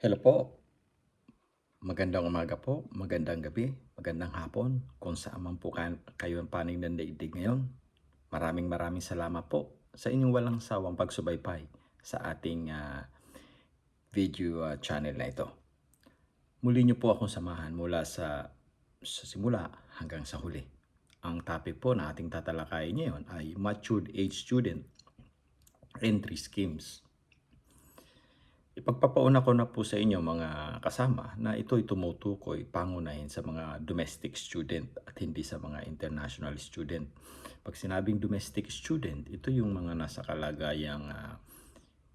Hello po. Magandang umaga po, magandang gabi, magandang hapon kung saan man po kayo ang panig ng daigdig ngayon. Maraming salamat po sa inyong walang sawang pagsubaybay sa ating video channel na ito. Muli niyo po akong samahan mula sa simula hanggang sa huli. Ang topic po na ating tatalakayin ngayon ay matured age student entry schemes. Ipagpapauna ko na po sa inyo mga kasama na ito'y tumutukoy pangunahin sa mga domestic student at hindi sa mga international student. Pag sinabing domestic student, ito yung mga nasa kalagayang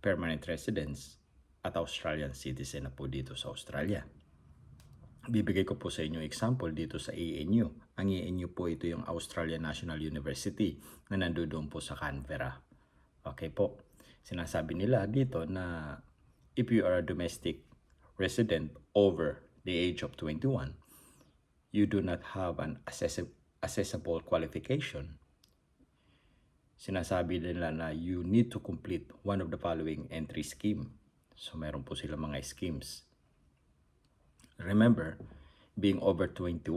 permanent residence at Australian citizen na po dito sa Australia. Bibigay ko po sa inyo example dito sa ANU. Ang ANU po ito yung Australian National University na nandoon po sa Canberra. Okay po. Sinasabi nila dito na if you are a domestic resident over the age of 21, you do not have an accessible qualification. Sinasabi nila na you need to complete one of the following entry scheme. So meron po sila mga schemes. Remember, being over 21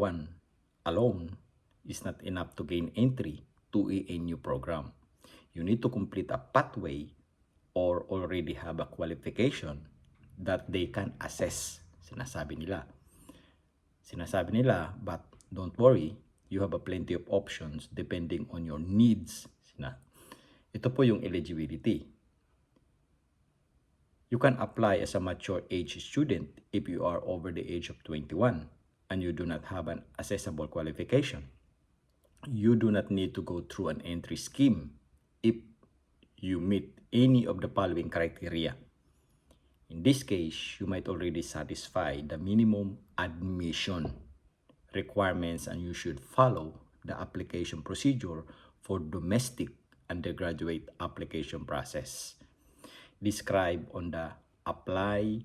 alone is not enough to gain entry to a new program. You need to complete a pathway or already have a qualification that they can assess. Sinasabi nila, but don't worry, you have a plenty of options depending on your needs. Ito po yung eligibility. You can apply as a mature age student if you are over the age of 21 and you do not have an accessible qualification. You do not need to go through an entry scheme if you meet any of the following criteria. In this case, you might already satisfy the minimum admission requirements and you should follow the application procedure for domestic undergraduate application process described on the Apply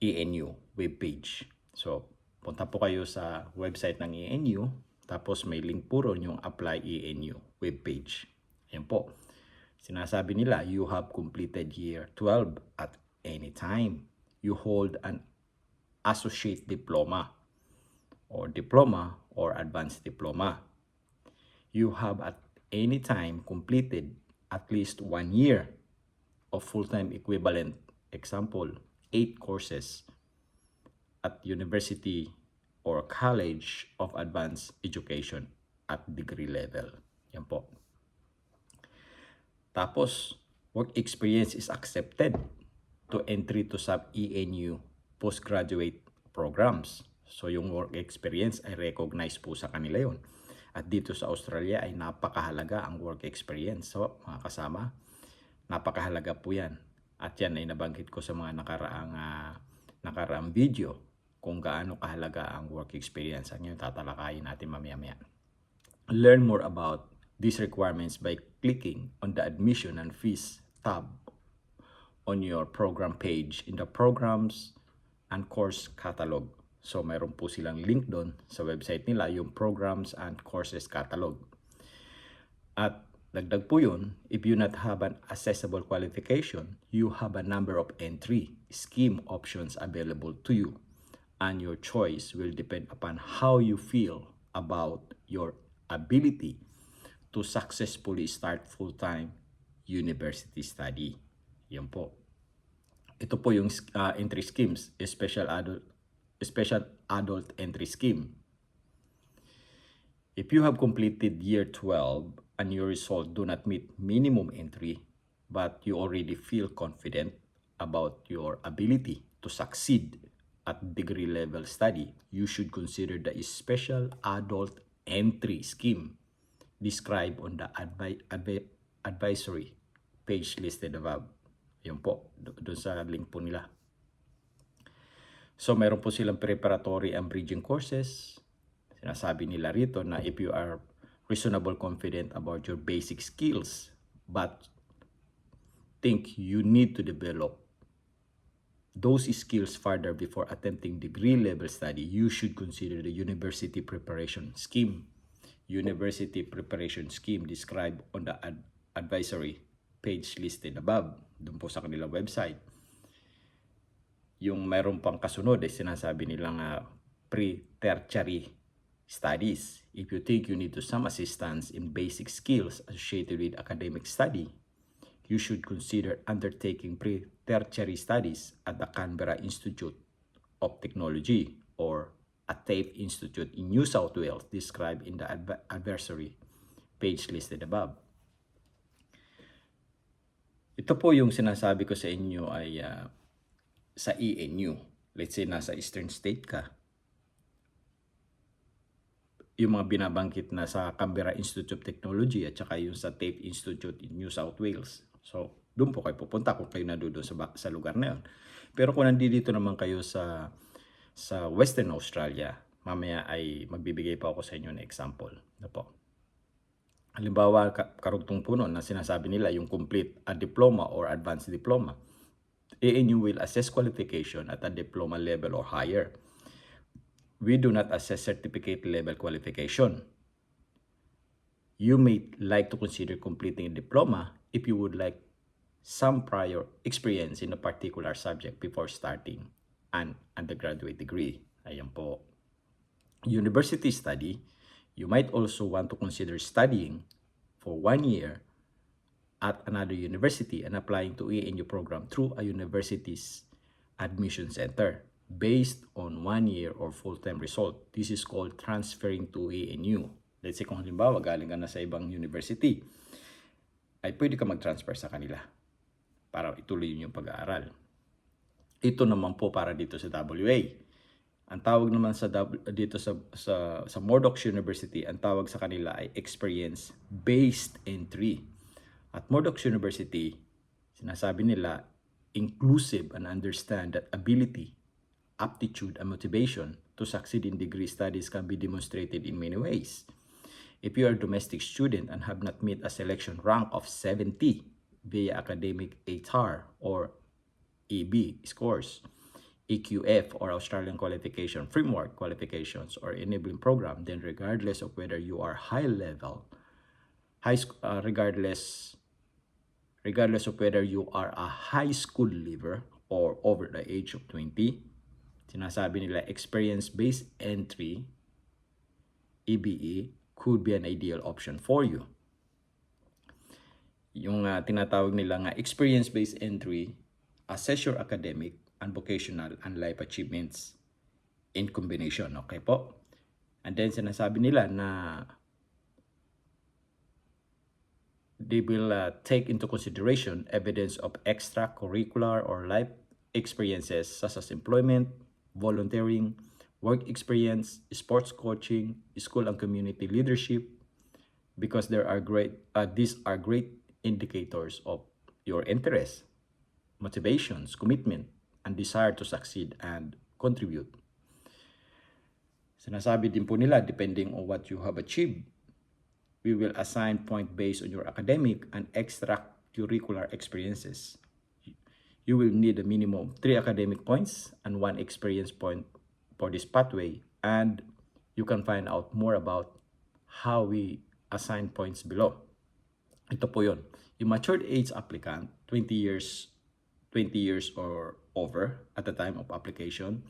ANU webpage. So, punta po kayo sa website ng ANU, tapos may link po ron yung Apply ANU webpage. Ayan po. Sinasabi nila, you have completed year 12 at any time. You hold an associate diploma or advanced diploma. You have at any time completed at least 1 year of full-time equivalent, example, 8 courses at university or college of advanced education at degree level. Yan po. Tapos, work experience is accepted to entry to sub-ENU postgraduate programs. So, yung work experience ay recognized po sa kanila yon. At dito sa Australia ay napakahalaga ang work experience. So, mga kasama, napakahalaga po yan. At yan ay nabanggit ko sa mga nakaraang video kung gaano kahalaga ang work experience. Ang yun tatalakayin natin mamaya-maya. Learn more about these requirements by clicking on the admission and fees tab on your program page in the programs and course catalog. So mayroon po silang link doon sa website nila, yung programs and courses catalog. At dagdag po yun, if you not have an accessible qualification, you have a number of entry scheme options available to you. And your choice will depend upon how you feel about your ability to successfully start full-time university study. Yan po. Ito po yung entry schemes, special adult entry scheme. If you have completed year 12 and your results do not meet minimum entry, but you already feel confident about your ability to succeed at degree level study, you should consider the special adult entry scheme described on the advisory page listed above. Yun po, doon sa link po nila. So, meron po silang preparatory and bridging courses. Sinasabi nila rito na if you are reasonable confident about your basic skills, but think you need to develop those skills further before attempting degree level study, you should consider the university preparation scheme. University preparation scheme described on the advisory page listed above, doon po sa kanilang website. Yung mayroon pang kasunod ay sinasabi nilang pre-tertiary studies. If you think you need to some assistance in basic skills associated with academic study, you should consider undertaking pre-tertiary studies at the Canberra Institute of Technology or a TAFE Institute in New South Wales described in the advisory page listed above. Ito po yung sinasabi ko sa inyo ay sa ENU. Let's say nasa Eastern State ka. Yung mga binabanggit na sa Canberra Institute of Technology at saka yung sa TAFE Institute in New South Wales. So, doon po kayo pupunta kung kayo nandoon sa lugar na yun. Pero kung nandito naman kayo sa Western Australia, mamaya ay magbibigay pa ako sa inyo ng example. Ano po? Halimbawa, karugtong po nun na sinasabi nila yung complete a diploma or advanced diploma. ANU will assess qualification at a diploma level or higher. We do not assess certificate level qualification. You may like to consider completing a diploma if you would like some prior experience in a particular subject before starting an undergraduate degree. Ayan po. University study, you might also want to consider studying for 1 year at another university and applying to ANU program through a university's admission center based on 1 year or full-time result. This is called transferring to ANU. Let's say kung halimbawa galing ka na sa ibang university, ay pwede ka mag-transfer sa kanila para ituloy yung pag-aaral. Ito naman po para dito sa WA. Ang tawag naman dito sa Murdoch University, ang tawag sa kanila ay experience-based entry. At Murdoch University, sinasabi nila, inclusive and understand that ability, aptitude, and motivation to succeed in degree studies can be demonstrated in many ways. If you are a domestic student and have not met a selection rank of 70 via academic ATAR or EB scores, EQF or Australian Qualification Framework qualifications or enabling program, then regardless of whether you are regardless of whether you are a high school leaver or over the age of 20, sinasabi nila experience-based entry, EBE, could be an ideal option for you. Yung tinatawag nila nga experience-based entry, assess your academic and vocational and life achievements in combination. Okay po? And then sinasabi nila na they will take into consideration evidence of extracurricular or life experiences such as employment, volunteering, work experience, sports coaching, school and community leadership, because these are great indicators of your interest, motivations, commitment, and desire to succeed and contribute. Sinasabi din po nila, depending on what you have achieved, we will assign point based on your academic and extracurricular experiences. You will need a minimum of 3 academic points and 1 experience point for this pathway, and you can find out more about how we assign points below. Ito po yun. Yung matured age applicant, 20 years or over at the time of application,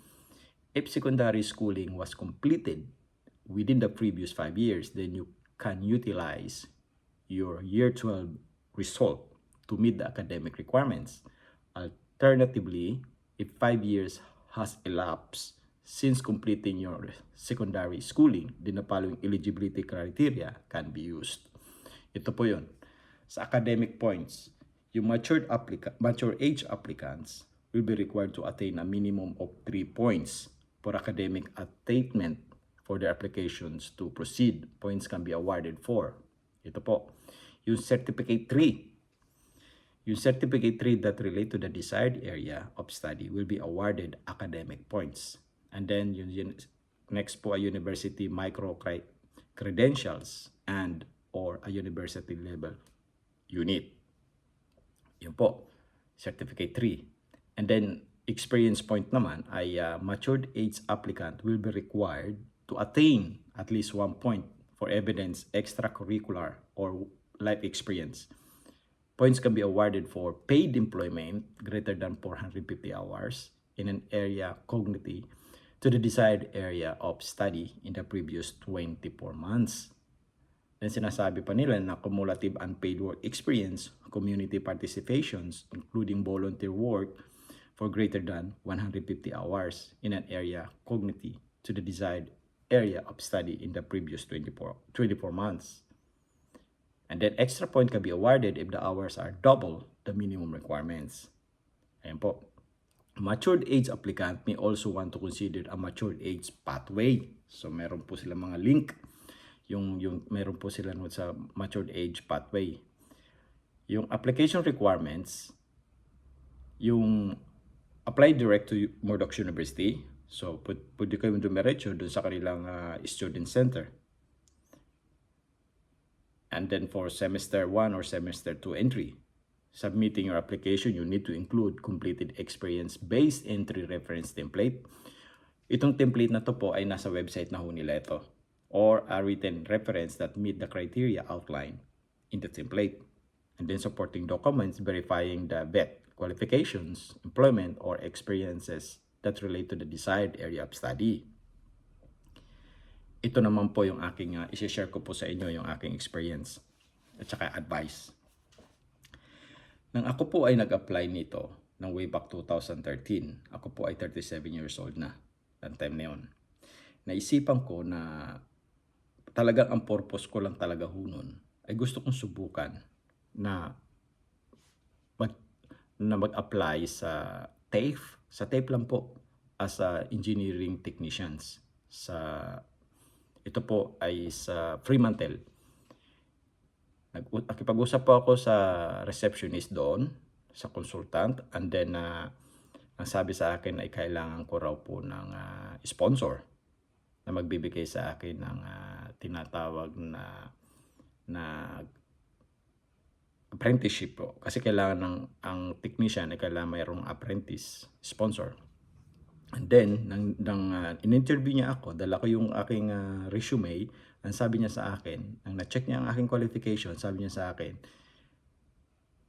if secondary schooling was completed within the previous 5 years, then you can utilize your year 12 result to meet the academic requirements. Alternatively, if 5 years has elapsed since completing your secondary schooling, then the following eligibility criteria can be used. Ito po yun. Sa academic points, yung mature age applicants will be required to attain a minimum of 3 points for academic attainment for their applications to proceed. Points can be awarded for. Ito po. Yung Certificate 3. Yung Certificate 3 that relate to the desired area of study will be awarded academic points. And then yung next po, a university micro-credentials and or a university level unit. Yun po, Certificate 3. And then, experience point naman ay matured age applicant will be required to attain at least 1 point for evidence extracurricular or life experience. Points can be awarded for paid employment greater than 450 hours, in an area cognitive to the desired area of study in the previous 24 months. Then sinasabi pa nila na cumulative unpaid work experience, community participations, including volunteer work for greater than 150 hours in an area cognitive to the desired area of study in the previous 24 months. And then extra point can be awarded if the hours are double the minimum requirements. Ayan po. Matured age applicant may also want to consider a matured age pathway. So meron po sila mga link. Yung meron po sila sa matured age pathway. Yung application requirements, yung apply direct to Murdoch University. So pwede kayo dumiretso doon sa kanilang student center. And then for semester 1 or semester 2 entry, submitting your application, you need to include completed experience-based entry reference template. Itong template na to po ay nasa website na ho nila ito, or a written reference that meet the criteria outlined in the template. And then supporting documents verifying the VET qualifications, employment, or experiences that relate to the desired area of study. Ito naman po yung aking, isi-share ko po sa inyo yung aking experience at saka advice. Nang ako po ay nag-apply nito ng way back 2013, ako po ay 37 years old na, that time na yun. Naisipan ko na talagang ang purpose ko lang talaga nun ay gusto kong subukan na mag-apply sa TAFE. Sa TAFE lang po as a engineering technicians. Ito po ay sa Fremantle. Nakipag-usap po ako sa receptionist doon, sa consultant, and then ang sabi sa akin ay kailangan ko raw po ng sponsor na magbibigay sa akin ng tinatawag na apprenticeship po. Kasi kailangan ang technician ay kailangan mayroong apprentice sponsor. And then, nang in-interview niya ako, dala ko yung aking resume, ang sabi niya sa akin, nang na-check niya ang aking qualification, sabi niya sa akin,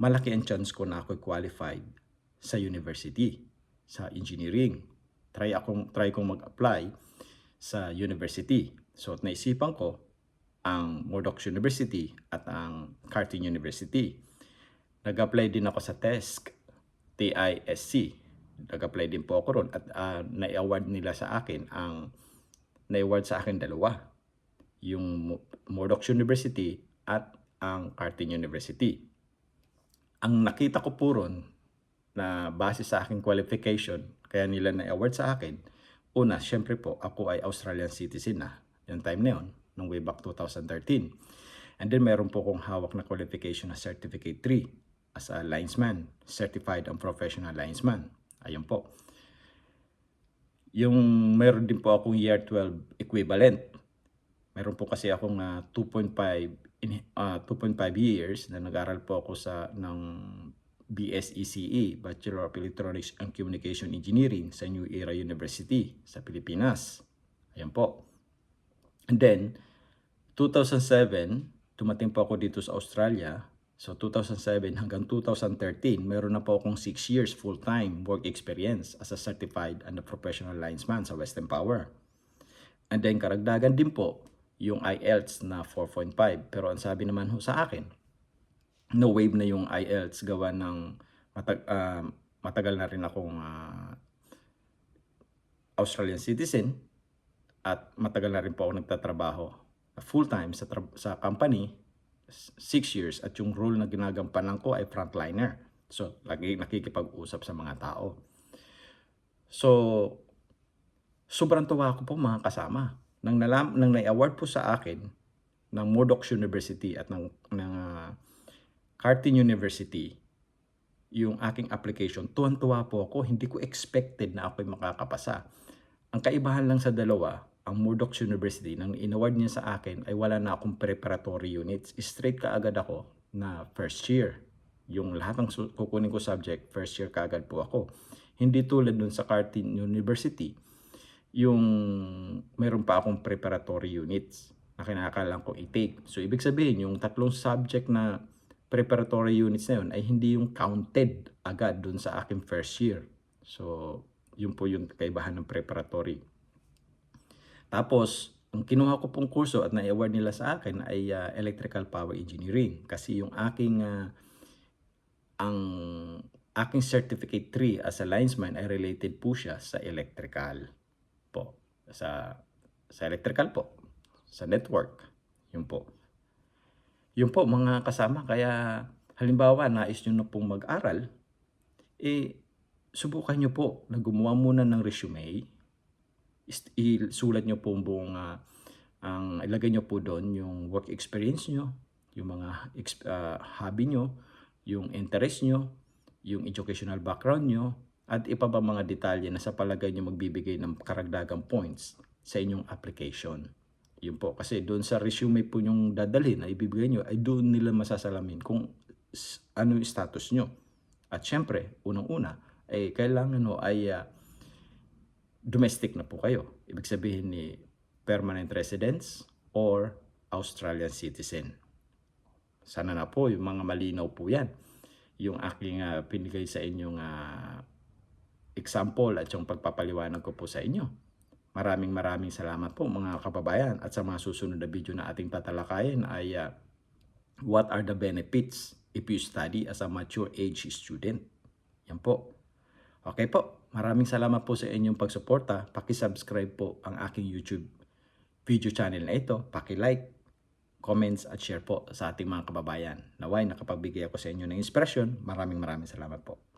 malaki ang chance ko na ako qualified sa university, sa engineering. Try kong mag-apply sa university. So, naisipan ko ang Murdoch University at ang Curtin University. Nag-apply din ako sa TISC, TISC. Nag-apply din po ako ron at na-award nila sa akin na-award sa akin dalawa. Yung Murdoch University at ang Curtin University. Ang nakita ko po ron na base sa aking qualification, kaya nila na-award sa akin, una, syempre po, ako ay Australian citizen na. Yung time na yun, nung way back 2013. And then meron po akong hawak na qualification na Certificate 3 as a linesman, Certified and Professional Linesman. Ayun po. Yung meron din po akong year 12 equivalent. Meron po kasi akong 2.5 years na nag-aral po ako ng BSECE, Bachelor of Electronics and Communication Engineering sa New Era University sa Pilipinas. Ayun po. And then, 2007, tumating po ako dito sa Australia. So 2007 hanggang 2013, meron na po akong 6 years full-time work experience as a certified and a professional linesman sa Western Power. And then karagdagan din po yung IELTS na 4.5. Pero ang sabi naman ho sa akin, no wave na yung IELTS gawa ng matagal na rin akong Australian citizen at matagal na rin po ako nagtatrabaho full-time sa company. 6 years at yung role na ginagampanan ko ay frontliner. So, lagi nakikipag-usap sa mga tao. So, sobrang tuwa ako po mga kasama. Nang na-award po sa akin ng Murdoch University at ng Curtin University yung aking application, tuwan-tuwa po ako. Hindi ko expected na ako'y makakapasa. Ang kaibahan lang sa dalawa, ang Murdoch University, nang inaward niya sa akin, ay wala na akong preparatory units. Straight kaagad ako na first year. Yung lahat ng kukunin ko subject, first year kaagad po ako. Hindi tulad dun sa Curtin University, yung meron pa akong preparatory units na kinakailangan ko i-take. So, ibig sabihin, yung 3 subject na preparatory units na yun ay hindi yung counted agad dun sa aking first year. So, Yun po yung kaibahan ng preparatory. Tapos, ang kinuha ko pong kurso at na-award nila sa akin ay Electrical Power Engineering. Kasi yung ang aking Certificate 3 as a linesman ay related po siya sa electrical po. Sa electrical po. Sa network. Yun po. Yun po mga kasama. Kaya halimbawa nais nyo na pong mag-aral, subukan nyo po na gumawa muna ng resume. Isulat nyo po buong ilagay nyo po doon yung work experience nyo, yung mga hobby nyo, yung interest nyo, yung educational background nyo, at iba pa mga detalye na sa palagay nyo magbibigay ng karagdagang points sa inyong application. Yun po, kasi doon sa resume po yung dadalhin na ibibigay nyo, ay doon nila masasalamin kung ano yung status nyo. At syempre, unang-una, ay kailangan ay domestic na po kayo. Ibig sabihin ni permanent residents or Australian citizen. Sana na po yung mga malinaw po yan. Yung aking pinigay sa inyong example at yung pagpapaliwanag ko po sa inyo. Maraming salamat po mga kababayan. At sa mga susunod na video na ating tatalakayin ay what are the benefits if you study as a mature age student. Yan po. Okay po, maraming salamat po sa inyong pagsuporta. Paki-subscribe po ang aking YouTube video channel na ito. Paki-like, comments at share po sa ating mga kababayan. Naway nakapagbigay ako sa inyo ng inspirasyon. Maraming salamat po.